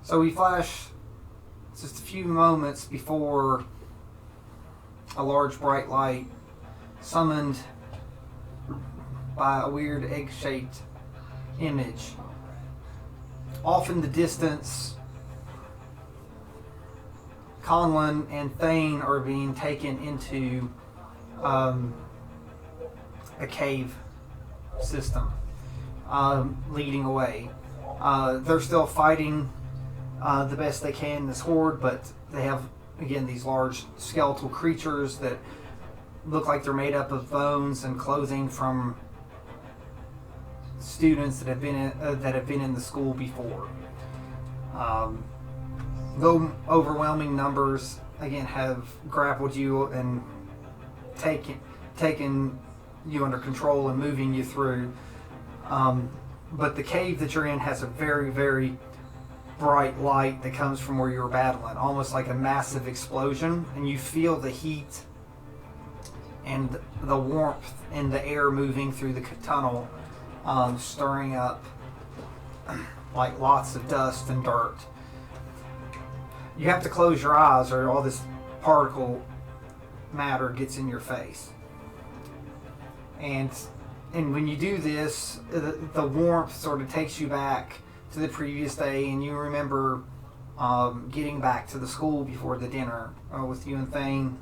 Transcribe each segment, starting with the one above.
So we flash just a few moments before a large bright light, summoned by a weird egg-shaped image. Off in the distance, Conlan and Thane are being taken into a cave system, leading away. They're still fighting the best they can in this horde, but they have, again, these large skeletal creatures that look like they're made up of bones and clothing from students that have been in the school before. Though overwhelming numbers, again, have grappled you and taken you under control and moving you through. But the cave that you're in has a very, very bright light that comes from where you're battling, almost like a massive explosion, and you feel the heat and the warmth in the air moving through the tunnel, stirring up like lots of dust and dirt. You have to close your eyes or all this particle matter gets in your face. And when you do this, the warmth sort of takes you back to the previous day, and you remember getting back to the school before the dinner with you and Thane,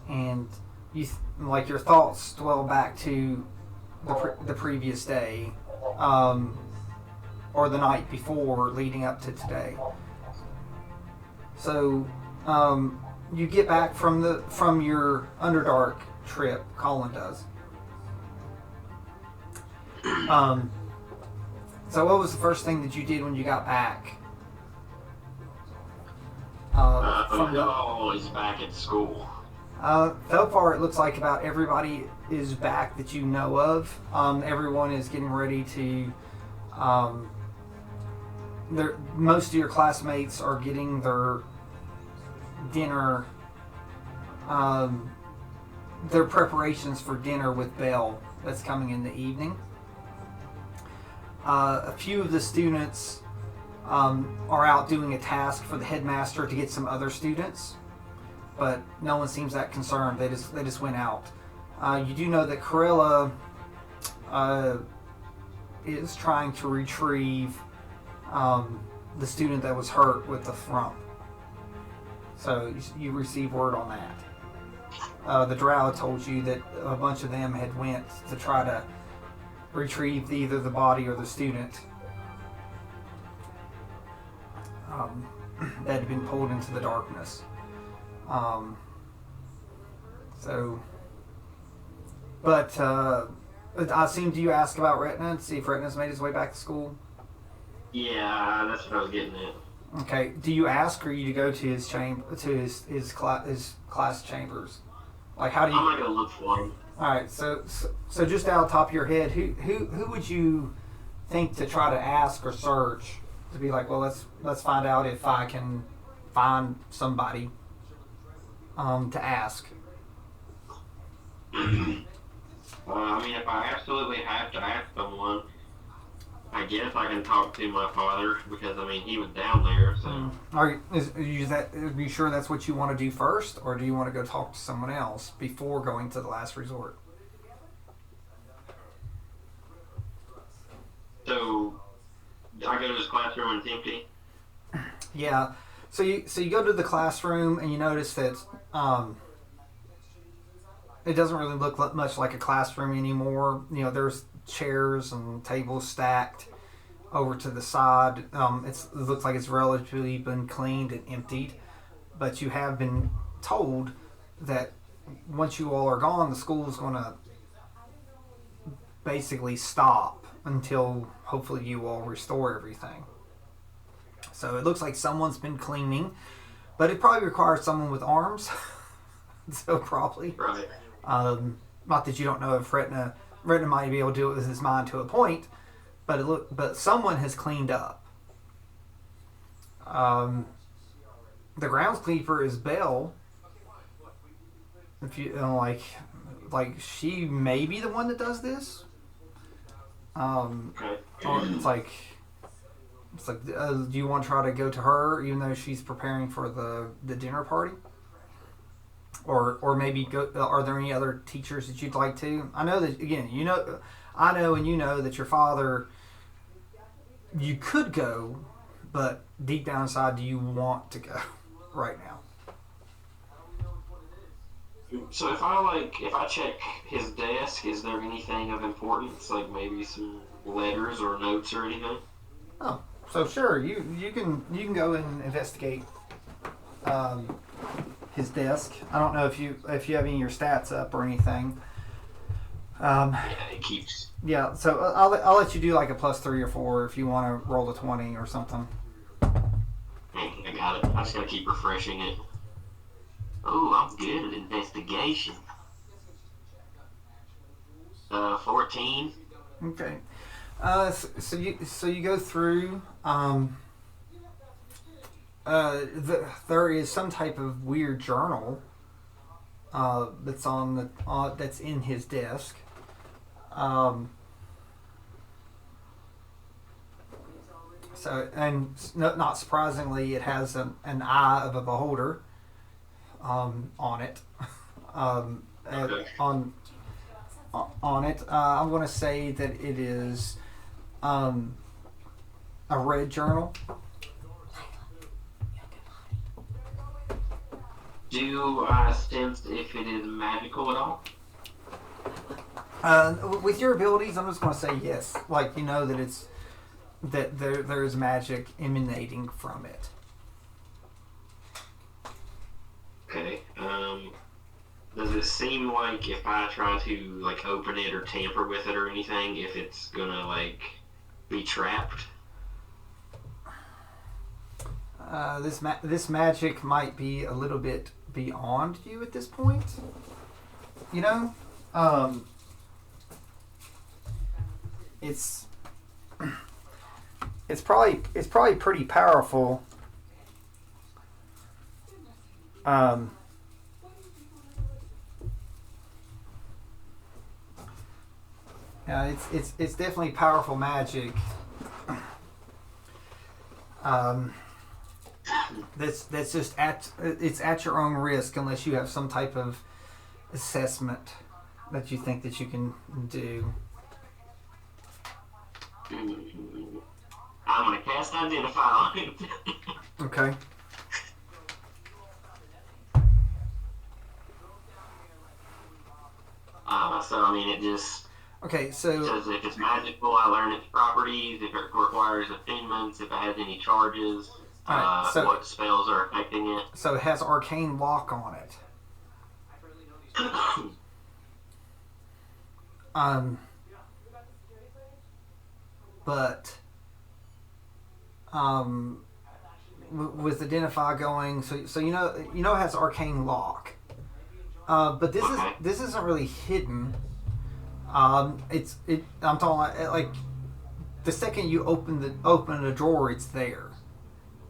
and like your thoughts dwell back to the previous day, or the night before, leading up to today. So you get back from your Underdark trip. Colin does. So what was the first thing that you did when you got back? Always back at school. So far, it looks like about everybody is back that you know of. Everyone is getting ready to. Most of your classmates are getting their dinner. Their preparations for dinner with Belle that's coming in the evening. A few of the students are out doing a task for the headmaster to get some other students, but no one seems that concerned. They just went out. You do know that Corella is trying to retrieve the student that was hurt with the frump. So you receive word on that. The drow told you that a bunch of them had went to try to retrieve either the body or the student that had been pulled into the darkness. But I assume, do you ask about Retna to see if Retna's made his way back to school? Yeah, that's what I was getting at. Okay. Do you ask, or you go to his chamber, to his class chambers? Like, how do you? I'm not gonna look for him. All right. So just out of the top of your head, who would you think to try to ask or search to be like, well, let's find out if I can find somebody to ask. I mean, if I absolutely have to ask someone, I guess I can talk to my father, because I mean he was down there. So Are you sure that's what you want to do first, or do you want to go talk to someone else before going to the last resort? So I go to his classroom and it's empty. Yeah. So you go to the classroom and you notice that it doesn't really look much like a classroom anymore. You know, there's chairs and tables stacked over to the side. It looks like it's relatively been cleaned and emptied, but you have been told that once you all are gone, the school is going to basically stop until hopefully you all restore everything. So it looks like someone's been cleaning, but it probably requires someone with arms. So probably. Right. Not that you don't know if Retna might be able to do it with his mind to a point, but someone has cleaned up. The groundskeeper is Belle. If you like she may be the one that does this. Okay. It's like It's like, do you want to try to go to her even though she's preparing for the dinner party? Or maybe go. Are there any other teachers that you'd like to? I know that again. I know, and you know that your father. You could go, but deep down inside, do you want to go right now? So if I check his desk, is there anything of importance, like maybe some letters or notes or anything? Oh, so sure, you can go and investigate um, his desk. I don't know if you have any of your stats up or anything. Yeah, it keeps. Yeah, so I'll let you do like a +3 or 4 if you want to roll a 20 or something. I got it. I just gotta keep refreshing it. Oh, I'm good at investigation. 14. Okay. So you go through. There is some type of weird journal that's in his desk. So and not surprisingly, it has an eye of a beholder on it. Okay. On it, I'm going to say that it is a red journal. Do I sense if it is magical at all? With your abilities, I'm just going to say yes. Like you know that there is magic emanating from it. Okay. Does it seem like if I try to like open it or tamper with it or anything, if it's gonna like be trapped? This magic might be a little bit beyond you at this point. You know, it's probably pretty powerful. Yeah, it's definitely powerful magic. That's just at your own risk unless you have some type of assessment that you think that you can do. I'm gonna cast Identify on it. Okay. So I mean, it just Okay, so says if it's magical, I learn its properties. If it requires attunements, if it has any charges, alright, so what spells are affecting it. it has arcane lock on it. Um, but with Identify going, so you know it has arcane lock. But this isn't really hidden. I'm talking like the second you open a drawer, it's there.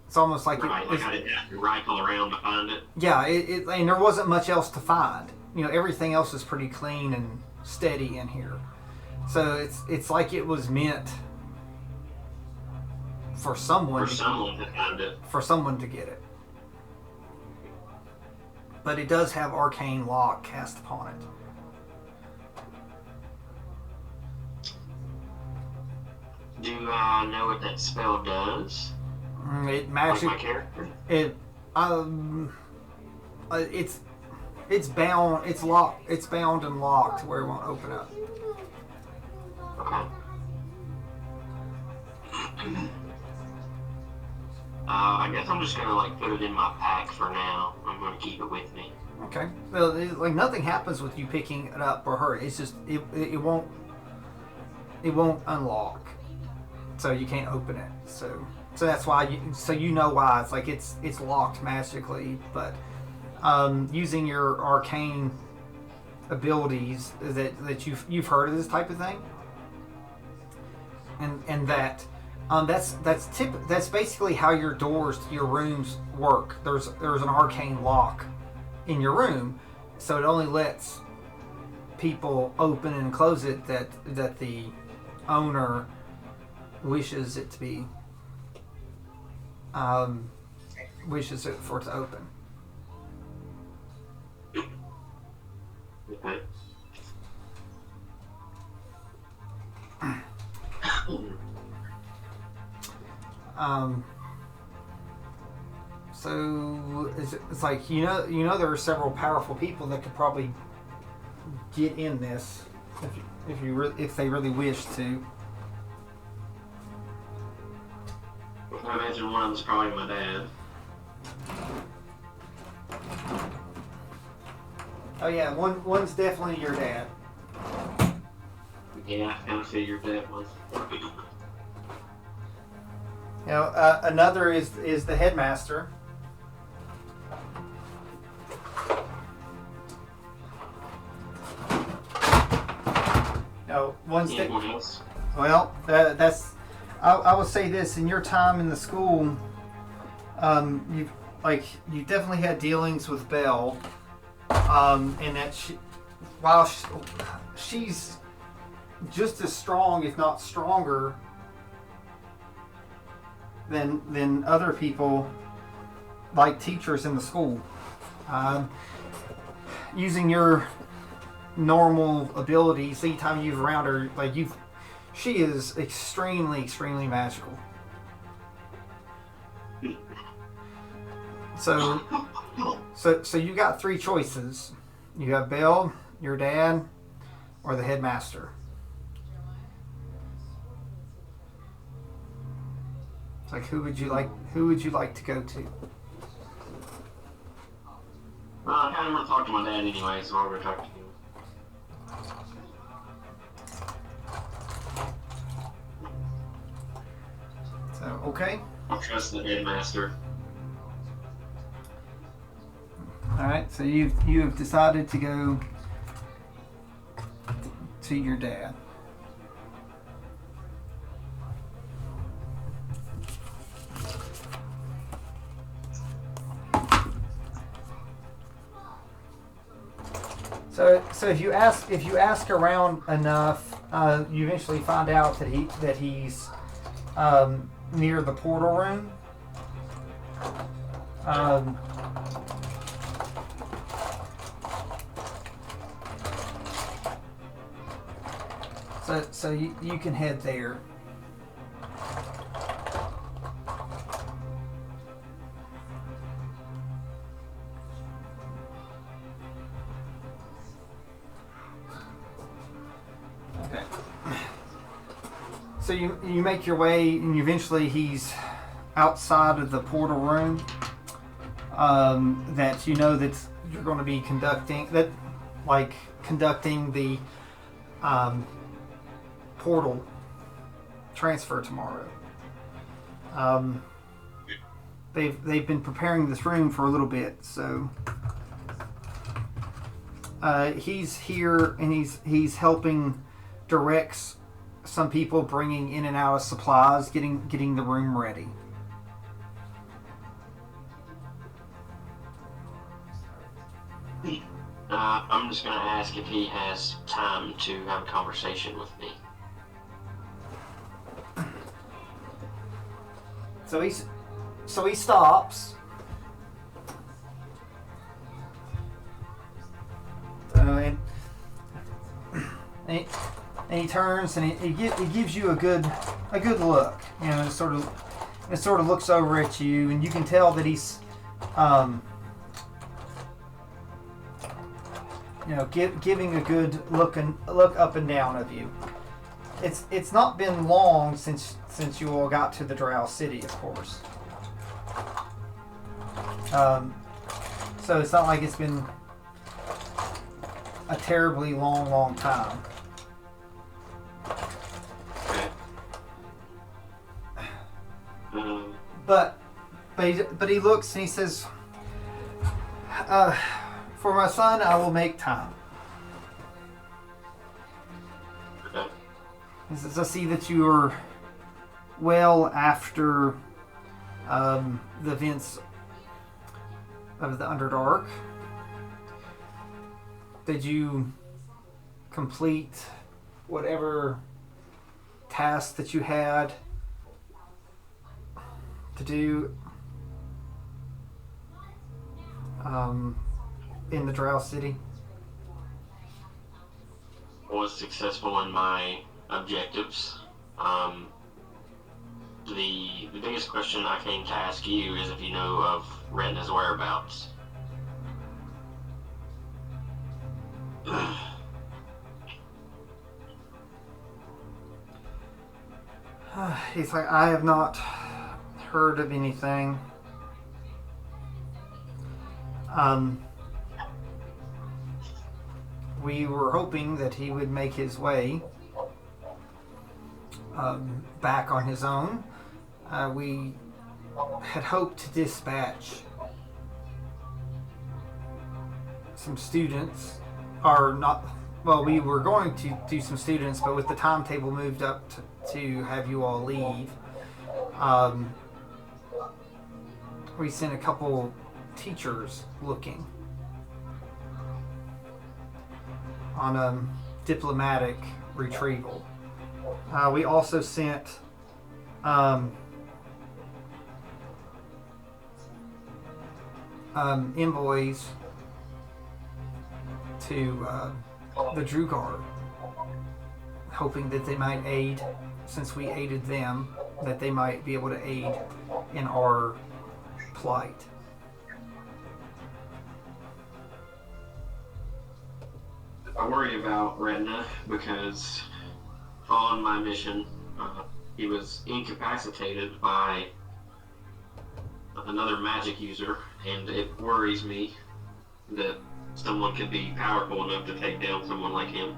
It's almost like right, like I didn't have to rifle around to find it. Yeah, and there wasn't much else to find. You know, everything else is pretty clean and steady in here. So it's like it was meant for someone to find it. For someone to get it. But it does have arcane lock cast upon it. Do I know what that spell does? It magic. Like my character? It's bound. It's locked. It's bound and locked where it won't open up. Okay. I guess I'm just gonna like put it in my pack for now. I'm gonna keep it with me. Okay. Well, like nothing happens with you picking it up or her. It's just it won't unlock, so you can't open it. So that's why you know why it's like it's locked magically, but using your arcane abilities that you've heard of this type of thing, and that. That's basically how your doors to your rooms work. There's an arcane lock in your room, so it only lets people open and close it that the owner wishes it to be wishes it for it to open. Okay. So it's like there are several powerful people that could probably get in this if they really wish to. I imagine one of them's probably my dad. Oh yeah, one's definitely your dad. Yeah, I kind of figured that was. Another is the headmaster. One's Anyone else? well. That's. I will say this: in your time in the school, you definitely had dealings with Belle, and that while she's just as strong, if not stronger, than other people, like teachers in the school. Using your normal abilities, anytime you've around her, she is extremely magical. So you got three choices. You got Bill, your dad, or the headmaster. It's like who would you like to go to? Well, I kind of want to talk to my dad anyway, so I'll go talk to him. So okay. I'll trust the headmaster. All right. So you have decided to go to your dad. So if you ask around enough, you eventually find out that he's near the portal room. So you can head there. Okay. So you make your way, and eventually he's outside of the portal room. That that you're going to be conducting the portal transfer tomorrow. They've been preparing this room for a little bit, so he's here and he's helping direct some people bringing in and out of supplies, getting the room ready. I'm just going to ask if he has time to have a conversation with me. So he stops. And he turns and he gives you a good look. It sort of looks over at you, and you can tell that he's giving a good look up and down of you. It's not been long since you all got to the Drow City, of course. So it's not like it's been a terribly long time. But he looks and he says, "For my son, I will make time." He says, "I see that you are well after the events of the Underdark. Did you complete whatever task that you had to do in the Drow City? Was successful in my objectives. The biggest question I came to ask you is if you know of Retna's whereabouts. He's like, I have not heard of anything. We were hoping that he would make his way back on his own. We had hoped to dispatch some students, or not, well, we were going to do some students, but with the timetable moved up to have you all leave, we sent a couple teachers looking on a diplomatic retrieval. We also sent envoys to the Drugar, hoping that they might aid, since we aided them, that they might be able to aid in our plight. I worry about Retna because on my mission, he was incapacitated by another magic user, and it worries me that someone could be powerful enough to take down someone like him.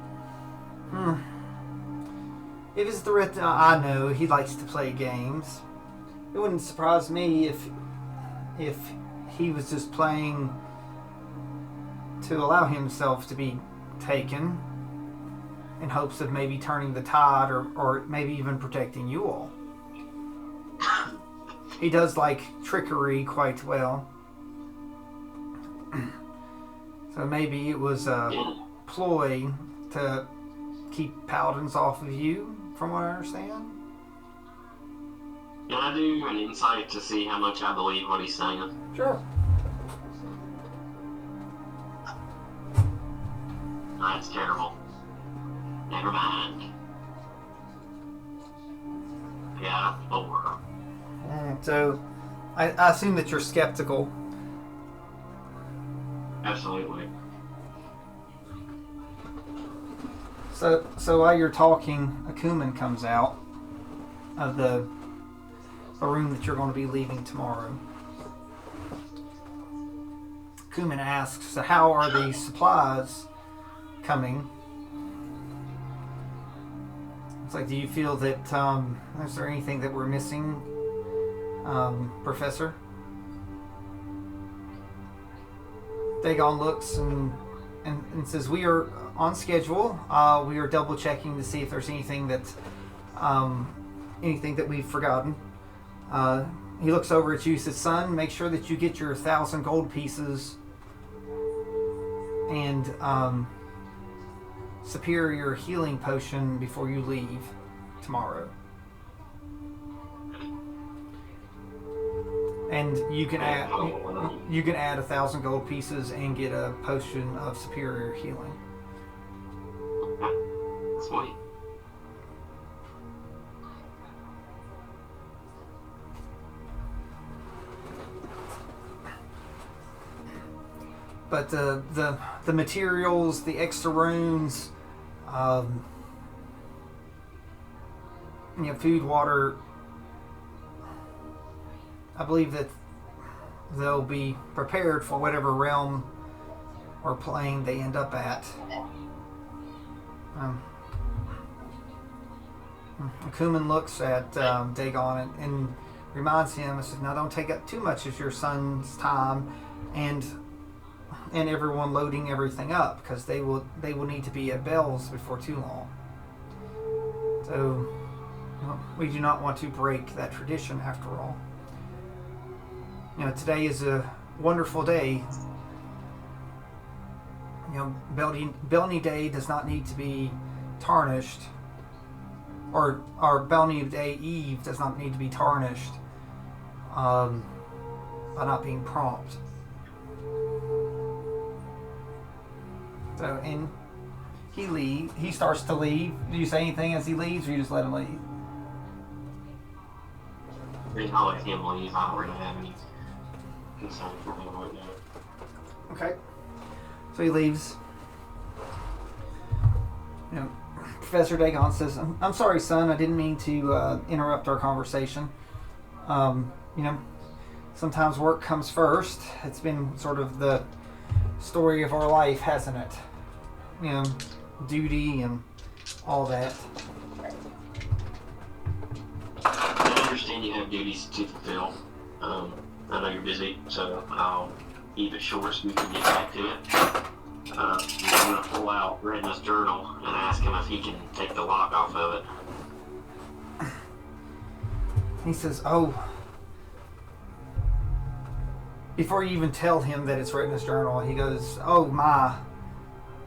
If it's the Retna I know, he likes to play games. It wouldn't surprise me if he was just playing to allow himself to be taken in hopes of maybe turning the tide, or maybe even protecting you all. He does like trickery quite well. So maybe it was a ploy to keep paladins off of you, from what I understand. Can I do an insight to see how much I believe what he's saying? Sure. That's terrible. Never mind. Yeah, 4. So, I assume that you're skeptical. Absolutely. So while you're talking, a Kuman comes out of the room that you're going to be leaving tomorrow. Kuman asks, so how are the supplies coming? It's like, do you feel that, is there anything that we're missing, Professor? Dagon looks and says, we are on schedule. We are double checking to see if there's anything that we've forgotten. He looks over at you, says, son, make sure that you get your 1,000 gold pieces and superior healing potion before you leave tomorrow. And you can add 1,000 gold pieces and get a potion of superior healing. Sweet. But the materials, the extra runes, food, water, I believe that they'll be prepared for whatever realm or plane they end up at. Kuman looks at Dagon and reminds him, says, now don't take up too much of your son's time and everyone loading everything up, because they will need to be at Bell's before too long. So we do not want to break that tradition after all. Today is a wonderful day. Belny Day does not need to be tarnished, or Belny Day Eve does not need to be tarnished by not being prompt. So, and he starts to leave. Do you say anything as he leaves, or you just let him leave? I mean, I'll let him leave. I don't really have any concern for him right now. Okay. So he leaves. You know, Professor Dagon says, I'm sorry, son. I didn't mean to interrupt our conversation. You know, sometimes work comes first. It's been sort of the story of our life, hasn't it? You know, duty and all that. I understand you have duties to fulfill. I know you're busy, so I'll keep it short so we can get back to it. I'm going to pull out Redna's journal and ask him if he can take the lock off of it. He says, oh, before you even tell him that it's Redna's journal, he goes, oh my.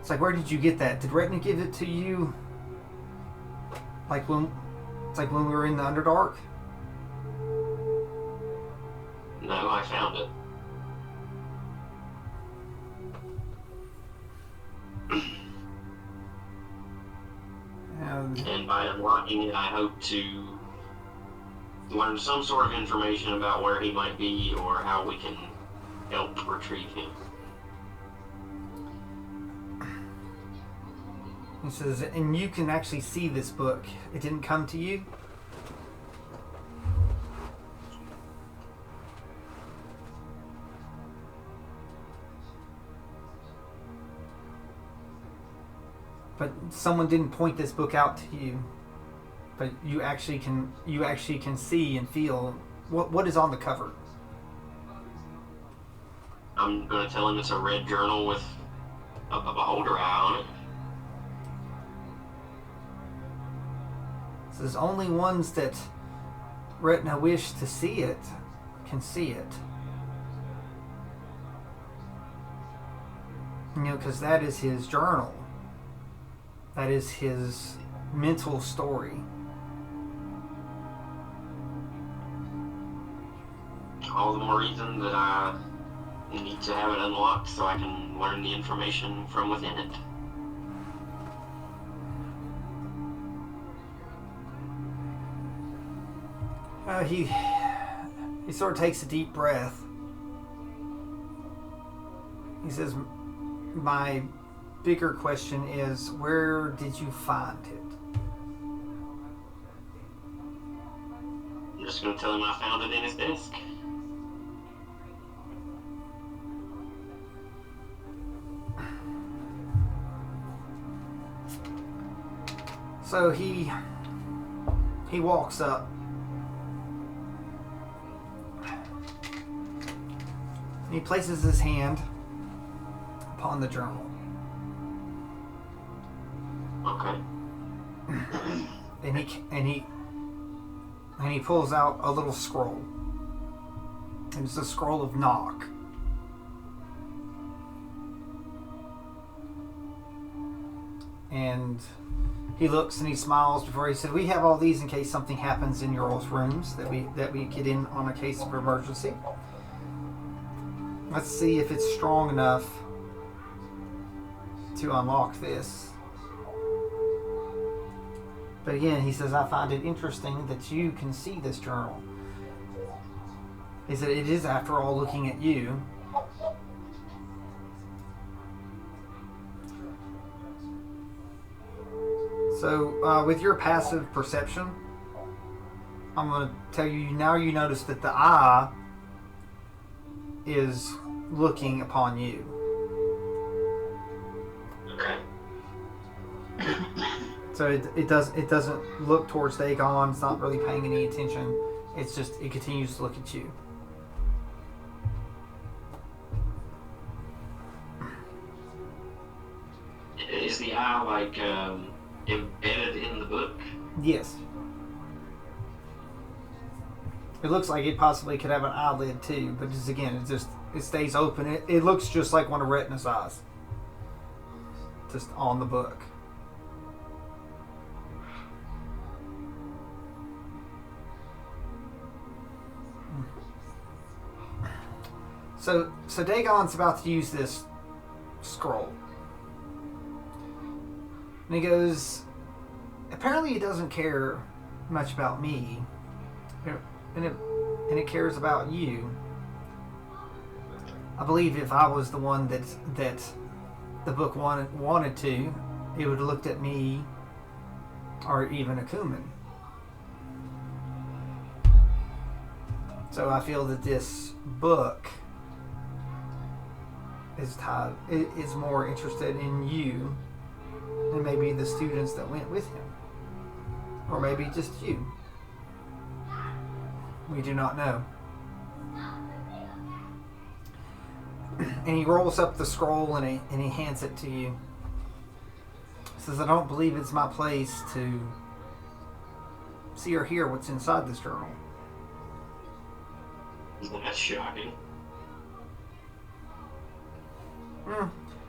It's like, where did you get that? Did Redna give it to you? Like when we were in the Underdark? No, I found it. And by unlocking it, I hope to learn some sort of information about where he might be or how we can help retrieve him. He says, and you can actually see this book. It didn't come to you? But someone didn't point this book out to you. But you actually can see and feel what is on the cover. I'm going to tell him it's a red journal with a beholder eye on it. It says only ones that Retna wish to see it can see it. You know, because that is his journal. That is his mental story. All the more reason that I need to have it unlocked so I can learn the information from within it. He sort of takes a deep breath. He says, my bigger question is, where did you find it? I'm just going to tell him I found it in his desk. So he walks up. He places his hand upon the journal. Okay. And he pulls out a little scroll. And it's a scroll of knock. And he looks and he smiles before he said, we have all these in case something happens in your rooms that we get in on a case of emergency. Let's see if it's strong enough to unlock this. But again, he says, I find it interesting that you can see this journal. He said, it is, after all, looking at you. So, with your passive perception, I'm going to tell you, now you notice that the eye is looking upon you. Okay. So it doesn't look towards Dagon. It's not really paying any attention. It's just, it continues to look at you. Is the eye like embedded in the book? Yes. It looks like it possibly could have an eyelid too, but just again, it stays open. It looks just like one of Retna's eyes, just on the book. So Dagon's about to use this scroll. And he goes, apparently he doesn't care much about me. And it cares about you. I believe if I was the one that the book wanted to, it would have looked at me or even Akuman. So I feel that this book is more interested in you than maybe the students that went with him. Or maybe just you. We do not know. And he rolls up the scroll and he hands it to you. He says, I don't believe it's my place to see or hear what's inside this journal. That's shocking.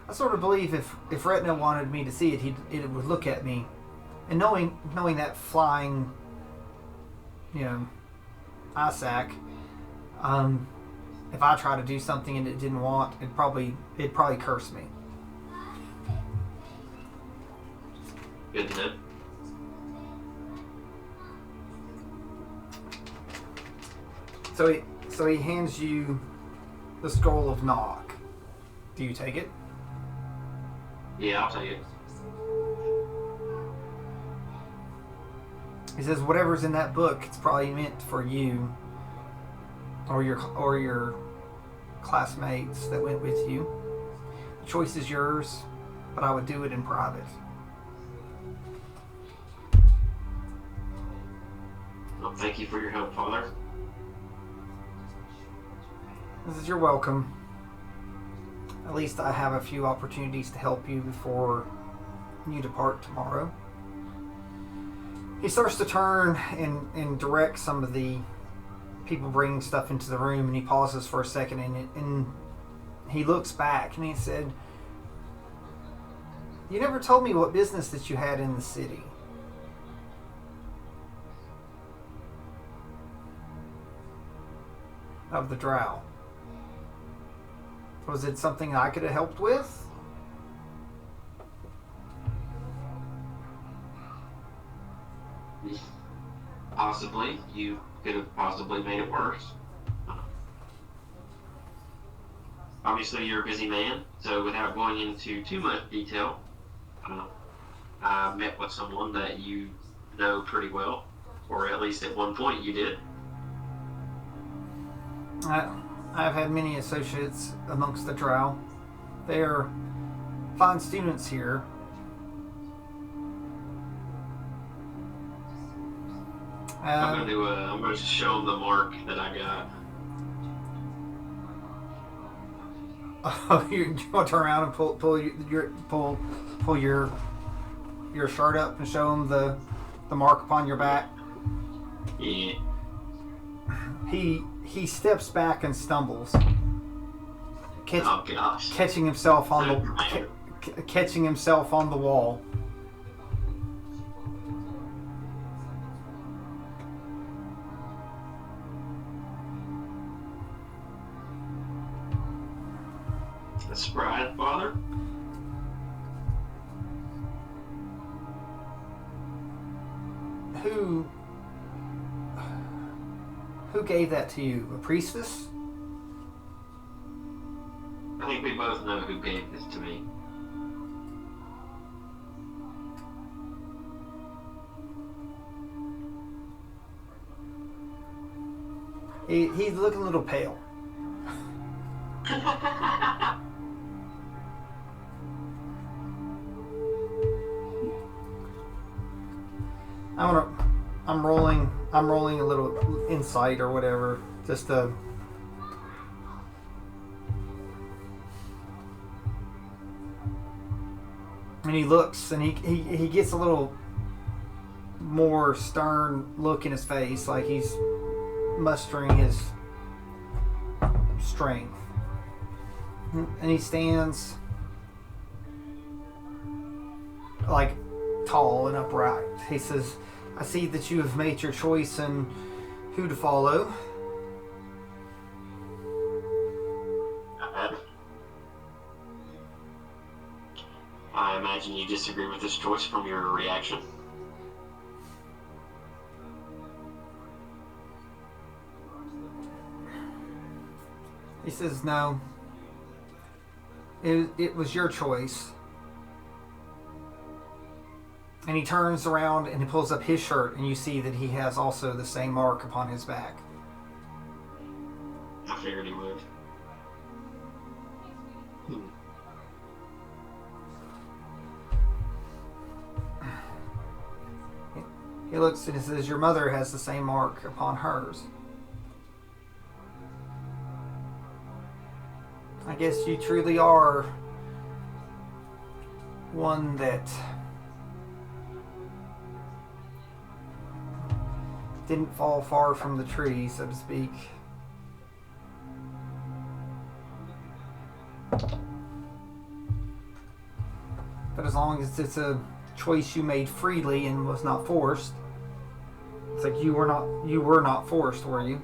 I sort of believe if Retna wanted me to see it, it would look at me. And knowing that flying, eye sac, if I try to do something and it didn't want, it'd probably curse me. Good to know. So he hands you the scroll of knock. Do you take it? Yeah, I'll take it. He says, whatever's in that book, it's probably meant for you or your classmates that went with you. The choice is yours, but I would do it in private. Well, thank you for your help, Father. He says, you're welcome. At least I have a few opportunities to help you before you depart tomorrow. He starts to turn and direct some of the people bringing stuff into the room, and he pauses for a second and he looks back and he said, you never told me what business that you had in the city. Of the Drow. Was it something I could have helped with? Possibly. You could have possibly made it worse. Obviously, you're a busy man, so without going into too much detail, I met with someone that you know pretty well, or at least at one point you did. I've had many associates amongst the Drow. They are fine students here. I'm going to show them the mark that I got. Oh, you want to turn around and pull your shirt up and show them the mark upon your back? Yeah. He steps back and stumbles, Oh gosh. catching himself on the wall. A surprise, Father? Who gave that to you? A priestess? I think we both know who gave this to me. He's looking a little pale. I'm rolling a little insight or whatever, just to. And he looks, and he gets a little more stern look in his face, like he's mustering his strength. And he stands like tall and upright. He says, I see that you have made your choice in who to follow. imagine you disagree with this choice from your reaction. He says, no. It was your choice. And he turns around and he pulls up his shirt, and you see that he has also the same mark upon his back. I figured he would. He looks and he says, your mother has the same mark upon hers. I guess you truly are one that didn't fall far from the tree, so to speak. But as long as it's a choice you made freely and was not forced, it's like you were not forced, were you?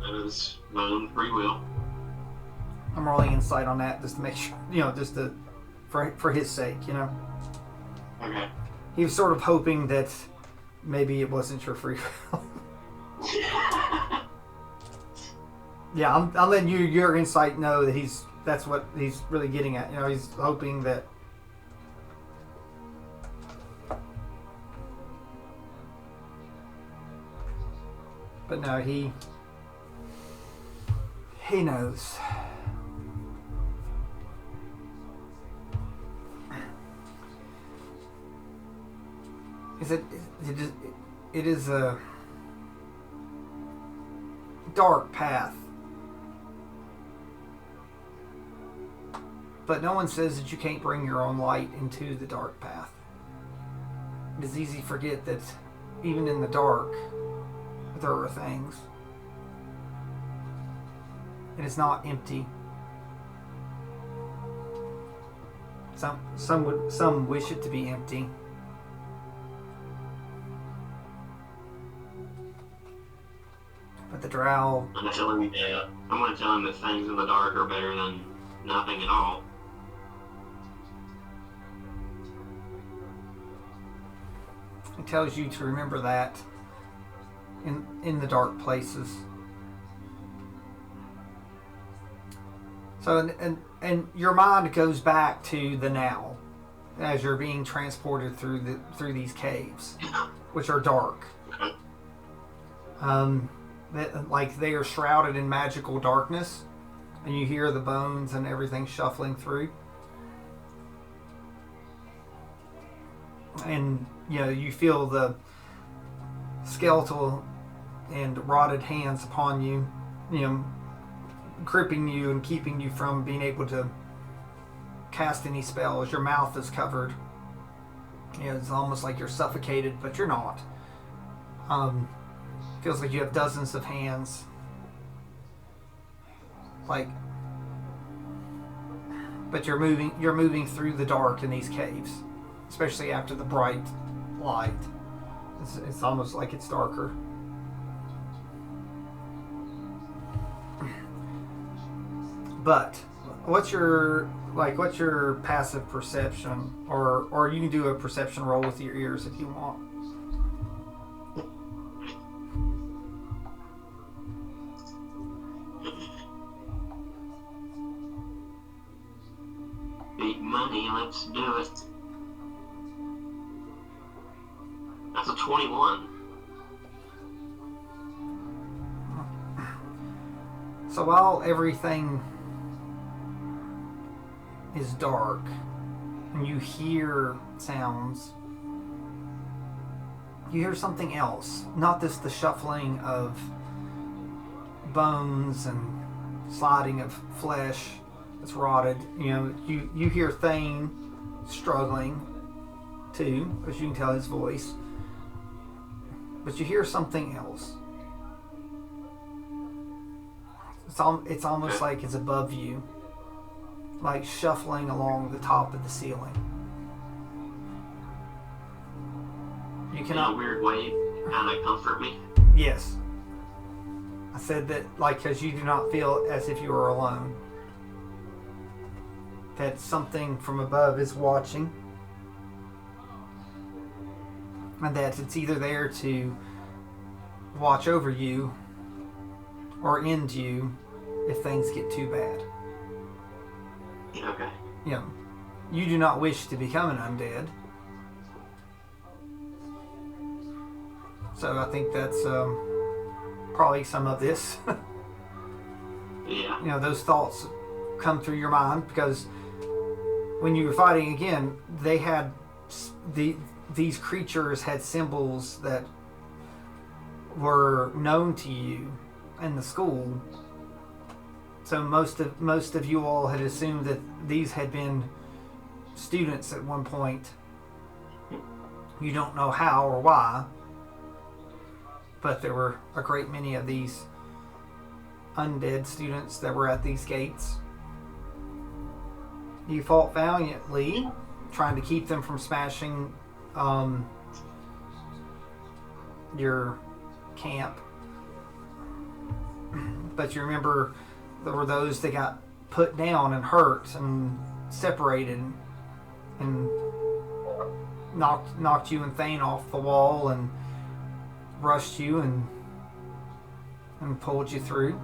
That is my own free will. I'm rolling insight on that just to make sure, just to for his sake, Okay. He was sort of hoping that maybe it wasn't your free will. Yeah, I'm letting your insight know that that's what he's really getting at. He's hoping that. But no, he knows. It is a dark path. But no one says that you can't bring your own light into the dark path. It is easy to forget that even in the dark, there are things. It is not empty. Some wish it to be empty. But the drow. I'm going to tell him that things in the dark are better than nothing at all. It tells you to remember that in the dark places. So and your mind goes back to the now as you're being transported through these caves, which are dark. Like they are shrouded in magical darkness, and you hear the bones and everything shuffling through. And you feel the skeletal and rotted hands upon you, gripping you and keeping you from being able to cast any spells. Your mouth is covered. It's almost like you're suffocated, but you're not. Feels like you have dozens of hands. But you're moving through the dark in these caves, especially after the bright light. It's almost like it's darker. But what's your passive perception, or you can do a perception roll with your ears if you want. Big money, let's do it. That's a 21. So while everything is dark and you hear sounds, you hear something else. Not just the shuffling of bones and sliding of flesh that's rotted. You hear Thane struggling too, as you can tell his voice. But you hear something else. It's almost like it's above you, like shuffling along the top of the ceiling. You cannot. In a weird way, kind of comfort me. Yes. I said that, because you do not feel as if you are alone. that something from above is watching, and that it's either there to watch over you or end you if things get too bad. Okay. You do not wish to become an undead. So I think that's probably some of this. Yeah. Those thoughts come through your mind because when you were fighting again, they had these creatures had symbols that were known to you in the school. So most of you all had assumed that these had been students at one point. You don't know how or why, but there were a great many of these undead students that were at these gates. You fought valiantly, trying to keep them from smashing your camp. But you remember there were those that got put down and hurt and separated and knocked you and Thane off the wall and rushed you and pulled you through.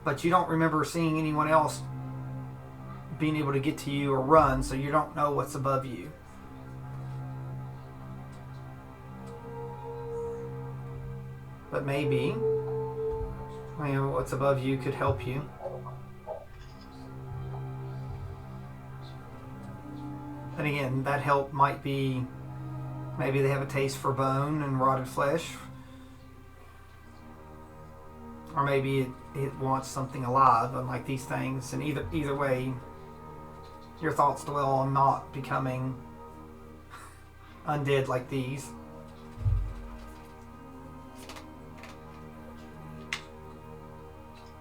But you don't remember seeing anyone else being able to get to you or run, so you don't know what's above you. But maybe, what's above you could help you. And again, that help might be maybe they have a taste for bone and rotted flesh. Or maybe it wants something alive, unlike these things. And either way, your thoughts dwell on not becoming undead like these.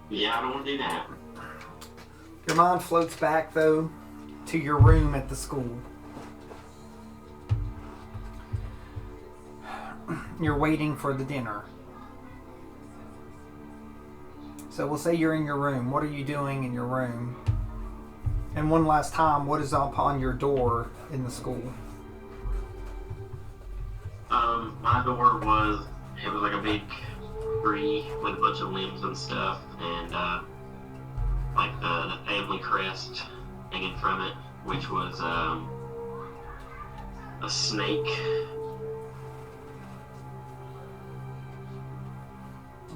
Yeah, I don't want to do that. Your mind floats back, though, to your room at the school. You're waiting for the dinner. So we'll say you're in your room. What are you doing in your room? And one last time, what is upon your door in the school? My door was like a big tree with a bunch of limbs and stuff, and like the family crest hanging from it, which was a snake.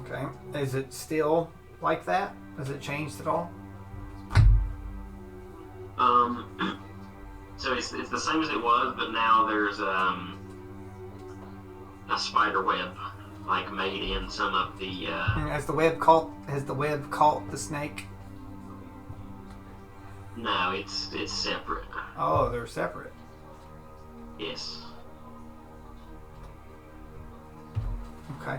Okay. Is it still like that? Has it changed at all? So it's the same as it was, but now there's a spider web like made in some of the. Has the web caught the snake? No, it's separate. Oh, they're separate. Yes. Okay.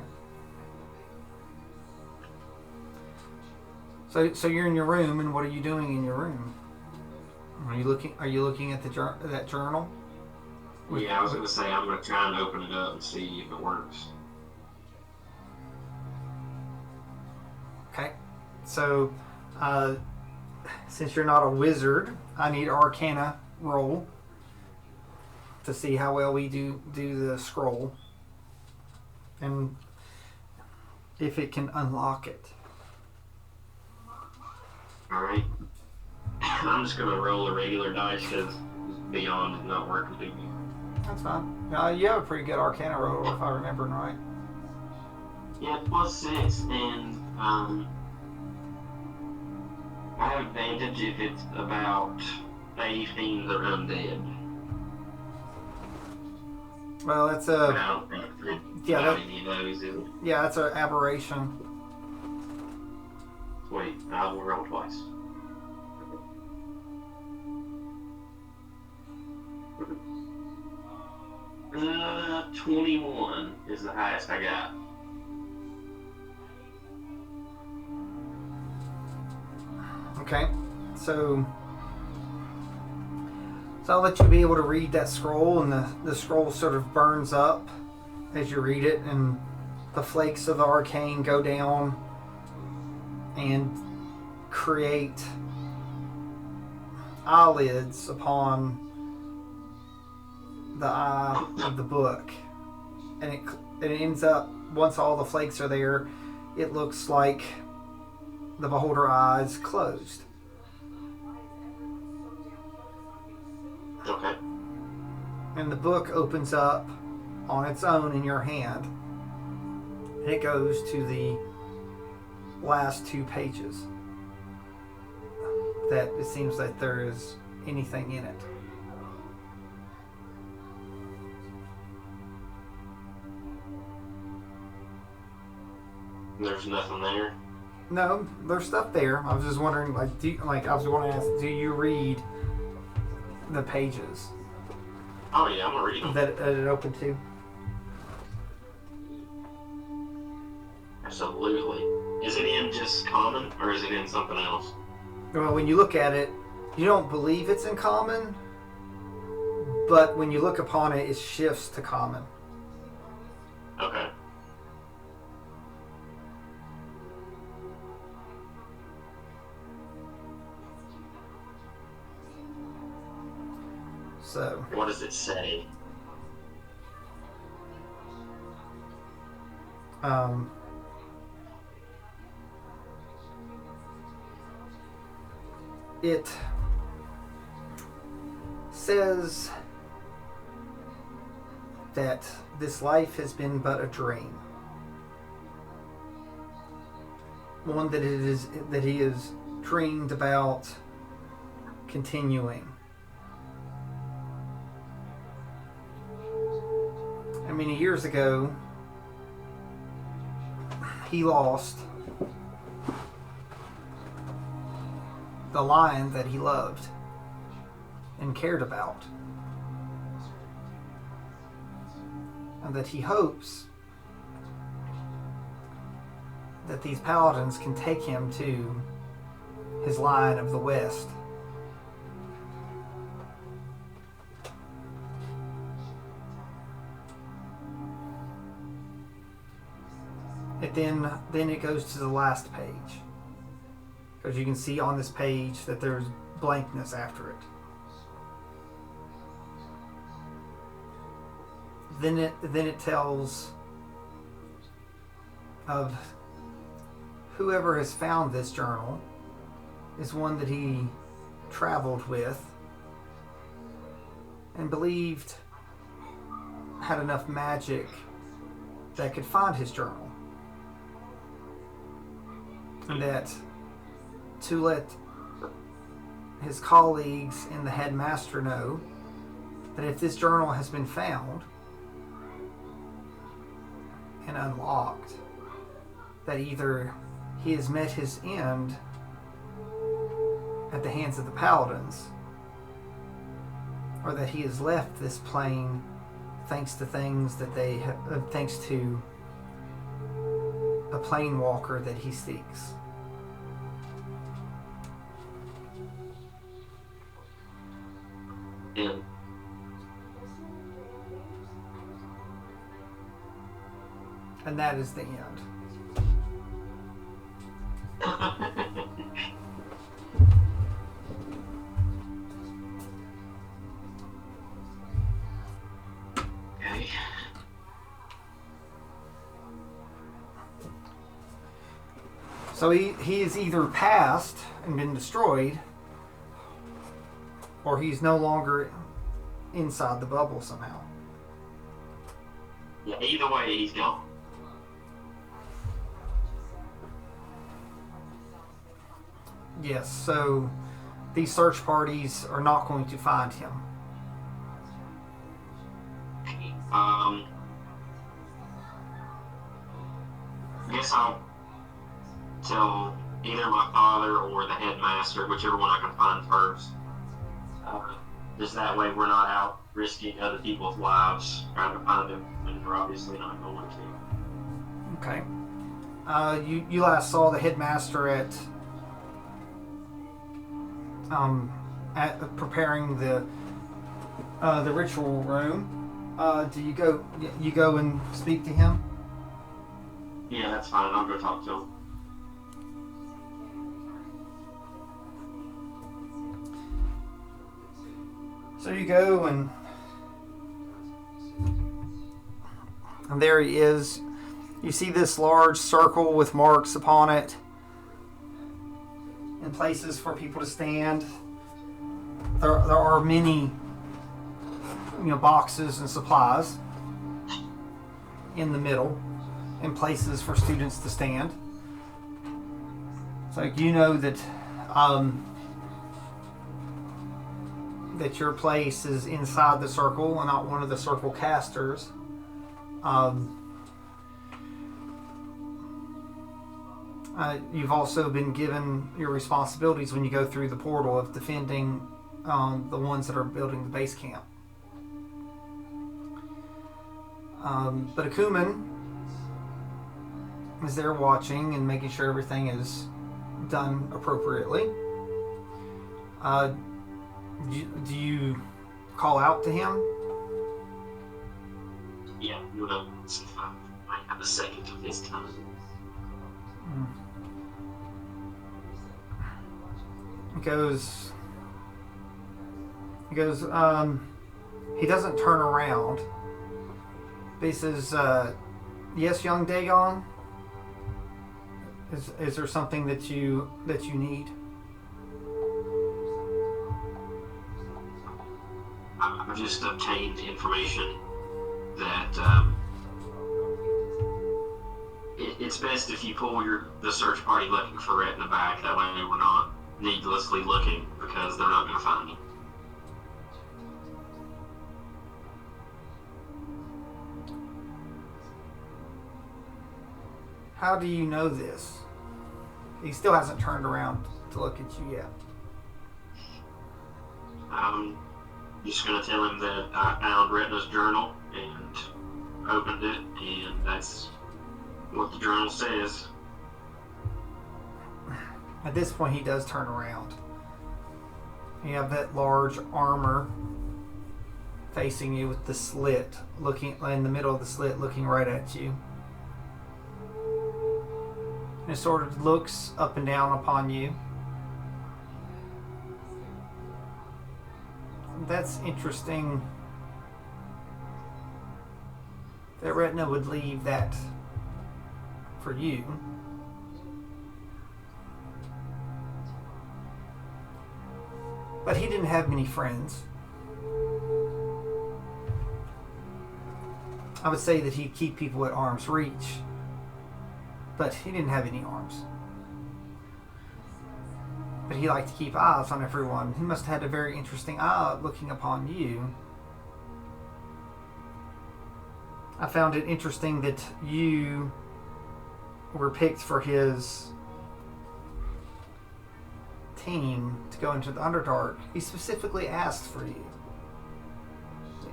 So you're in your room, and what are you doing in your room? Are you looking at that journal? Yeah, I was going to say I'm going to try and open it up and see if it works. Okay. So, since you're not a wizard, I need Arcana roll to see how well we do the scroll, and if it can unlock it. All right. I'm just going to roll a regular dice because Beyond is not working too good. That's fine. You have a pretty good Arcana roll, if I remember right. Yeah, +6, and I have advantage if it's about phase fiends or undead. Well, that's But I don't think any of those, is it? Yeah, that's an aberration. Wait, I will roll twice. Uh, 21 is the highest I got. Okay, so I'll let you be able to read that scroll, and the scroll sort of burns up as you read it, and the flakes of the arcane go down, and create eyelids upon the eye of the book, and it ends up, once all the flakes are there, it looks like the beholder eye is closed. Okay. And the book opens up on its own in your hand, and it goes to the last 2 pages. That it seems that there is anything in it. There's nothing there. No, there's stuff there. I was just wondering, I was going to ask, do you read the pages Oh yeah, I'm gonna read them. that it opened to? Absolutely. Is it in just common, or is it in something else? Well, when you look at it, you don't believe it's in common, but when you look upon it, it shifts to common. Okay. So, What does it say? it says that this life has been but a dream. One that he has dreamed about continuing. Many years ago, he lost the lion that he loved and cared about, and that he hopes that these paladins can take him to his lion of the west. Then it goes to the last page, because you can see on this page that there's blankness after it. Then it tells of whoever has found this journal is one that he traveled with and believed had enough magic that could find his journal. And that to let his colleagues and the headmaster know that if this journal has been found and unlocked, that either he has met his end at the hands of the paladins, or that he has left this plane thanks to things that they have, thanks to a plane walker that he seeks. Yeah. And that is the end. Okay. So he is either passed and been destroyed, or he's no longer inside the bubble somehow. Yeah, either way, he's gone. Yes, so these search parties are not going to find him. I guess I'll tell either my father or the headmaster, whichever one I can find first. Just that way we're not out risking other people's lives trying to find him when we're obviously not going to. Okay. You last saw the headmaster at preparing the ritual room. Do you go and speak to him? Yeah, that's fine. I'll go talk to him. So you go, and there he is. You see this large circle with marks upon it and places for people to stand. There are many, boxes and supplies in the middle and places for students to stand. So you know that that your place is inside the circle and not one of the circle casters. You've also been given your responsibilities when you go through the portal of defending the ones that are building the base camp. But Akuman is there watching and making sure everything is done appropriately. Do you call out to him? Yeah, see if I might have a second of his time. He goes, he doesn't turn around. But he says, yes, young Dagon? Is there something that you need? I've just obtained information that it's best if you pull the search party looking for Rhett in the back. That way we're not needlessly looking, because they're not going to find you. How do you know this? He still hasn't turned around to look at you yet. I'm just going to tell him that I found Retna's journal and opened it, and that's what the journal says. At this point, he does turn around. You have that large armor facing you with the slit, looking in the middle of the slit, looking right at you. And it sort of looks up and down upon you. That's interesting that Retna would leave that for you. But he didn't have many friends. I would say that he'd keep people at arm's reach, but he didn't have any arms. But he liked to keep eyes on everyone. He must have had a very interesting eye looking upon you. I found it interesting that you were picked for his team to go into the Underdark. He specifically asked for you.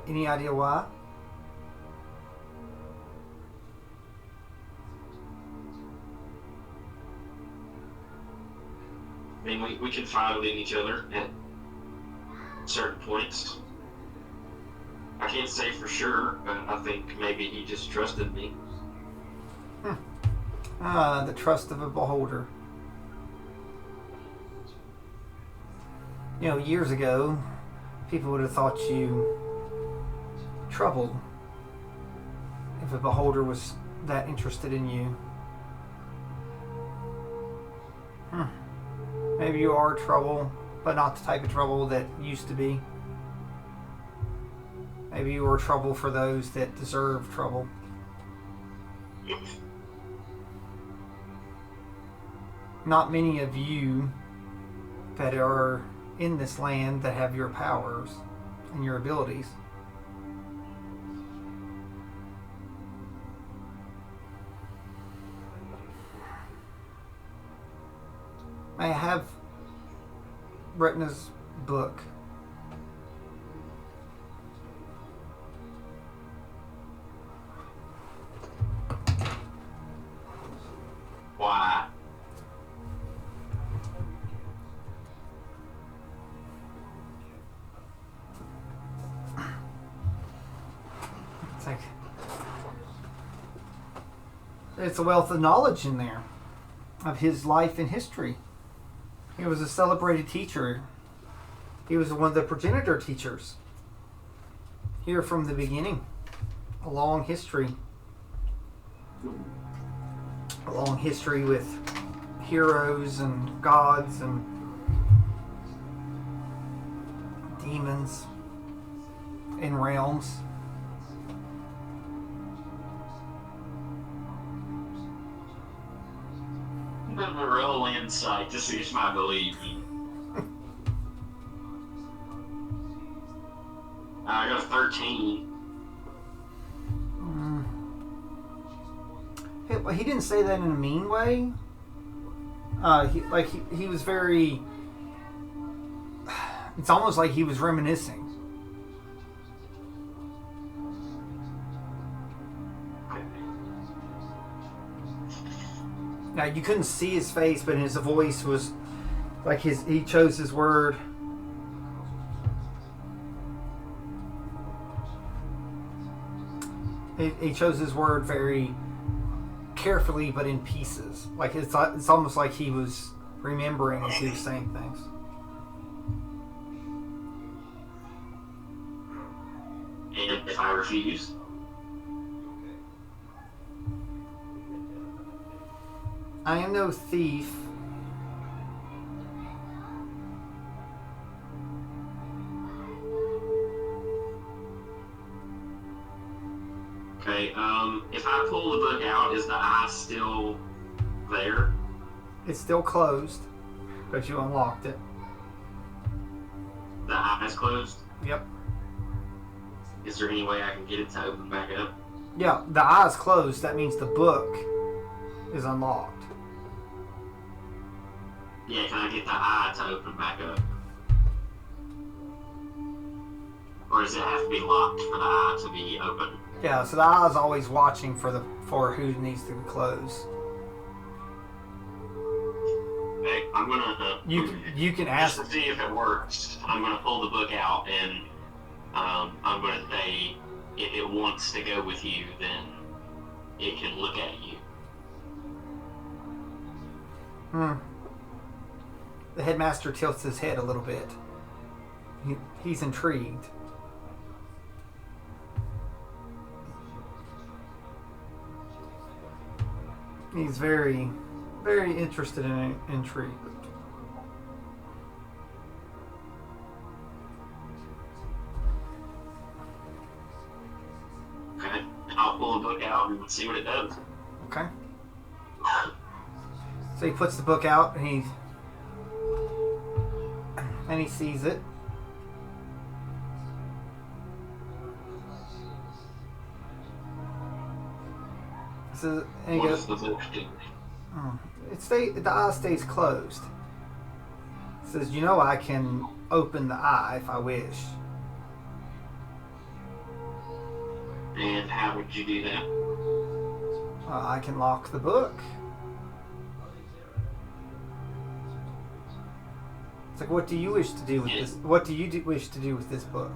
Any idea why? I mean, we confide within each other at certain points. I can't say for sure, but I think maybe he just trusted me. The trust of a beholder. Years ago, people would have thought you troubled if a beholder was that interested in you. Maybe you are trouble, but not the type of trouble that used to be. Maybe you are trouble for those that deserve trouble. Not many of you that are in this land that have your powers and your abilities. May I have Retna's book? Why? It's a wealth of knowledge in there of his life and history. He was a celebrated teacher He was one of the progenitor teachers. Here from the beginning. A long history. A long history with heroes and gods and demons and realms. Roll insight to see if I believe you. I got a 13. He didn't say that in a mean way. He was very. It's almost like he was reminiscing. Now you couldn't see his face, but his voice was like he chose his word. He chose his word very carefully, but in pieces. Like it's almost like he was remembering as he was saying things. And if I refuse? I am no thief. Okay, if I pull the book out, is the eye still there? It's still closed, but you unlocked it. The eye is closed? Yep. Is there any way I can get it to open back up? Yeah, the eye is closed. That means the book is unlocked. Yeah, can I get the eye to open back up? Or does it have to be locked for the eye to be open? Yeah, so the eye is always watching for who needs to be closed. Okay, I'm gonna. You can ask just to see if it works. I'm gonna pull the book out and I'm gonna say if it wants to go with you, then it can look at you. The headmaster tilts his head a little bit. He's intrigued. He's very, very interested and intrigued. Okay, I'll pull the book out and see what it does. Okay. So he puts the book out and he sees it. So, and he What goes, does the book do? the eye stays closed. It says, I can open the eye if I wish. And how would you do that? I can lock the book. It's like, what do you wish to do with this? What do you wish to do with this book?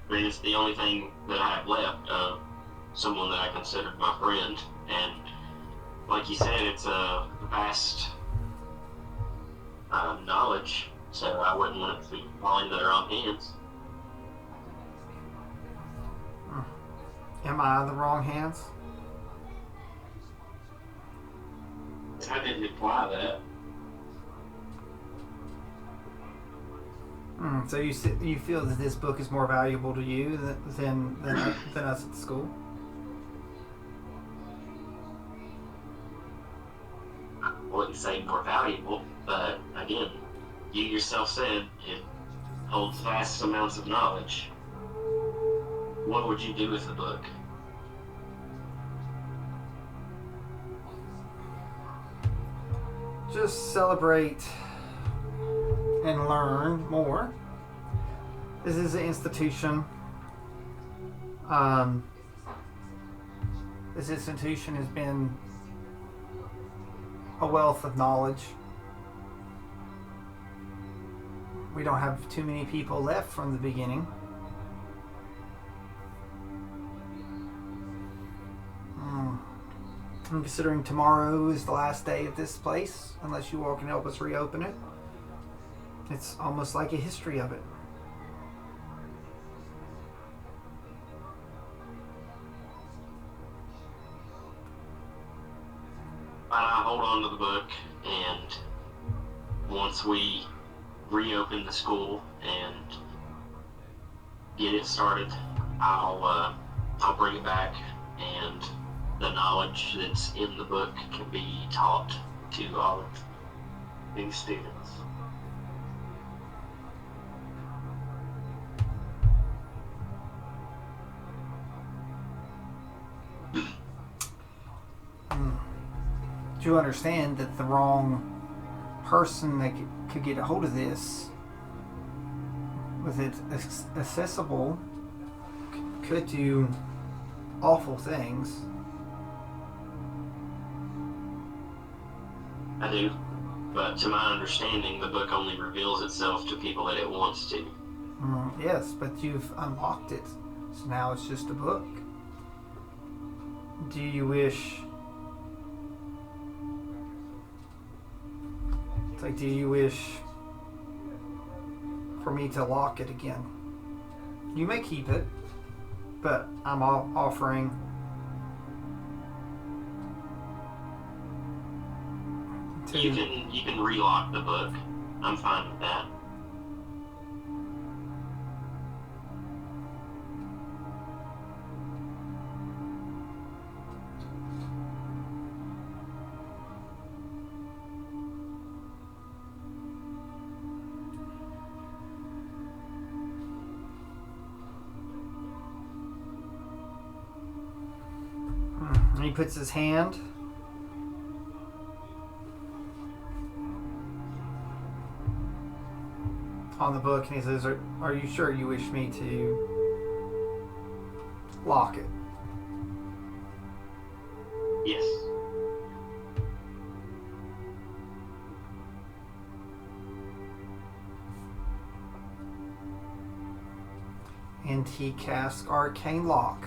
I mean, it's the only thing that I have left of someone that I considered my friend. And like you said, it's a vast knowledge, so I wouldn't want it to fall into their own hands. Am I in the wrong hands? I didn't imply that. So you feel that this book is more valuable to you than us at school? I wouldn't say more valuable, but again, you yourself said it holds vast amounts of knowledge. What would you do with the book? Just celebrate and learn more. This is an institution. This institution has been a wealth of knowledge. We don't have too many people left from the beginning. I'm considering tomorrow is the last day of this place, unless you all can help us reopen it. It's almost like a history of it. I hold on to the book, and once we reopen the school and get it started, I'll bring it back, and the knowledge that's in the book can be taught to all of these students. Do you understand that the wrong person that could get a hold of this, with it accessible, could do awful things? I do, but to my understanding, the book only reveals itself to people that it wants to. Yes, but you've unlocked it, so now it's just a book. Do you wish... It's like, do you wish for me to lock it again? You may keep it, but I'm offering... You can relock the book. I'm fine with that. And he puts his hand on the book and he says, are you sure you wish me to lock it? Yes. And he casts Arcane Lock,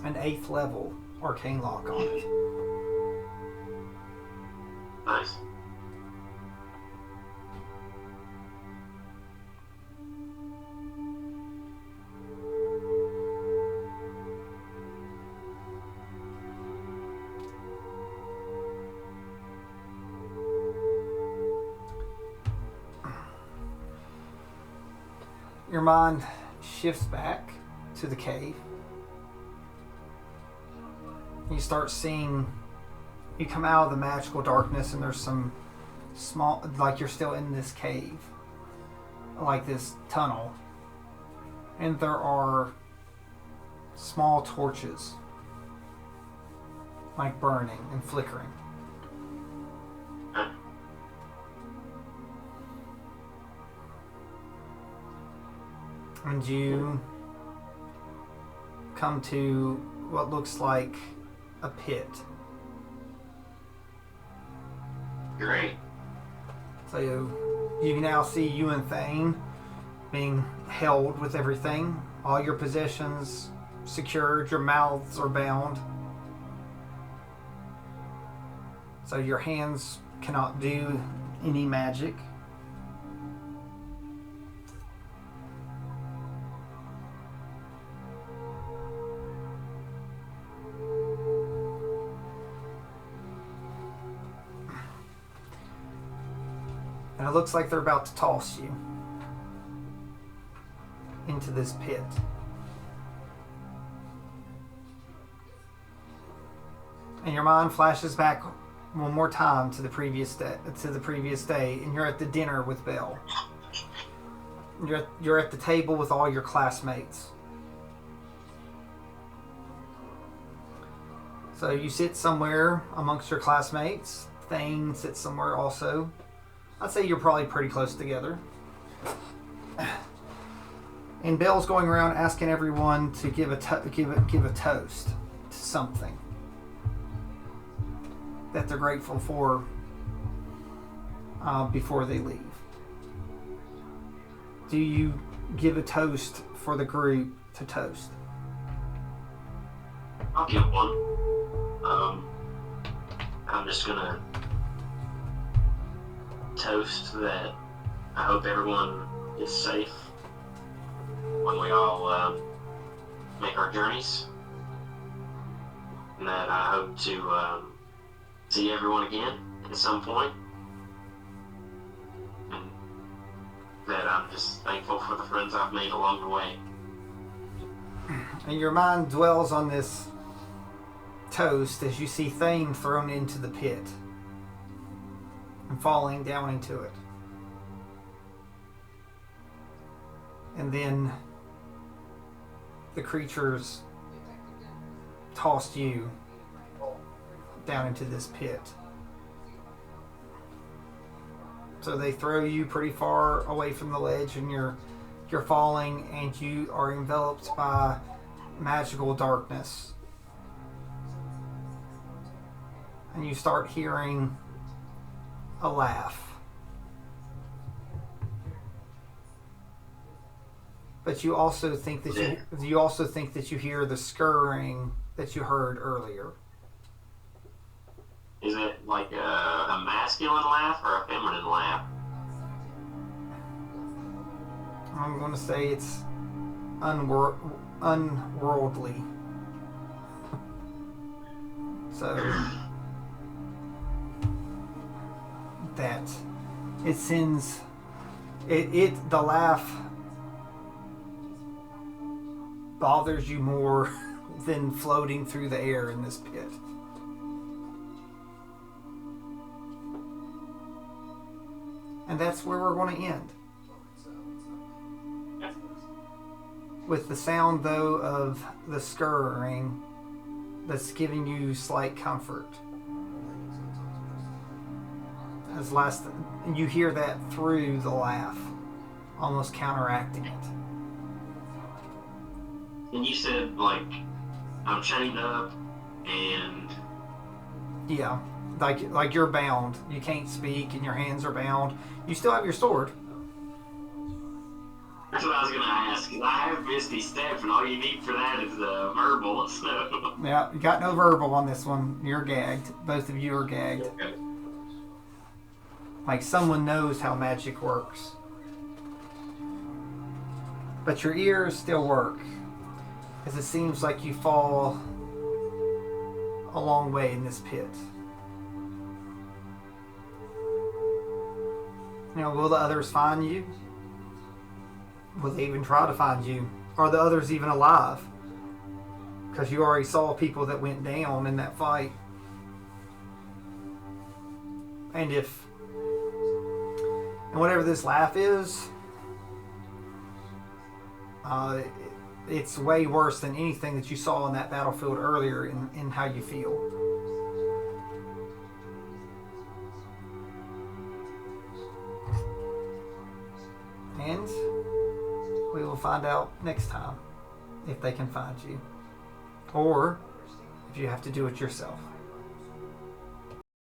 an 8th level Arcane Lock on it. Nice. Your mind shifts back to the cave. You start seeing, you come out of the magical darkness and there's some small, like you're still in this cave, like this tunnel. And there are small torches, like burning and flickering. And you come to what looks like a pit. Great. So you now see you and Thane being held with everything. All your possessions secured, your mouths are bound. So your hands cannot do any magic. And it looks like they're about to toss you into this pit. And your mind flashes back one more time to the previous day, and you're at the dinner with Belle. You're at the table with all your classmates. So you sit somewhere amongst your classmates. Thane sits somewhere also. I'd say you're probably pretty close together. And Belle's going around asking everyone to give a toast to something that they're grateful for before they leave. Do you give a toast for the group to toast? I'll give one. I'm just gonna toast that I hope everyone is safe when we all make our journeys, and that I hope to see everyone again at some point, and that I'm just thankful for the friends I've made along the way. And your mind dwells on this toast as you see Thane thrown into the pit and falling down into it. And then the creatures tossed you down into this pit. So they throw you pretty far away from the ledge, and you're falling, and you are enveloped by magical darkness. And you start hearing a laugh. But you also think that you hear the scurrying that you heard earlier. Is it like a masculine laugh or a feminine laugh? I'm going to say it's unworldly. So that it sends the laugh bothers you more than floating through the air in this pit. And that's where we're going to end. With the sound, though, of the scurrying that's giving you slight comfort. And you hear that through the laugh, almost counteracting it. And you said, like, I'm chained up, and... Yeah, like you're bound. You can't speak, and your hands are bound. You still have your sword. That's what I was going to ask. I have Misty Step, and all you need for that is the verbal, so... Yeah, you got no verbal on this one. You're gagged. Both of you are gagged. Okay. Like someone knows how magic works. But your ears still work, as it seems like you fall a long way in this pit. Will the others find you? Will they even try to find you? Are the others even alive? Because you already saw people that went down in that fight. And whatever this laugh is, it's way worse than anything that you saw in that battlefield earlier in how you feel. And we will find out next time if they can find you, or if you have to do it yourself.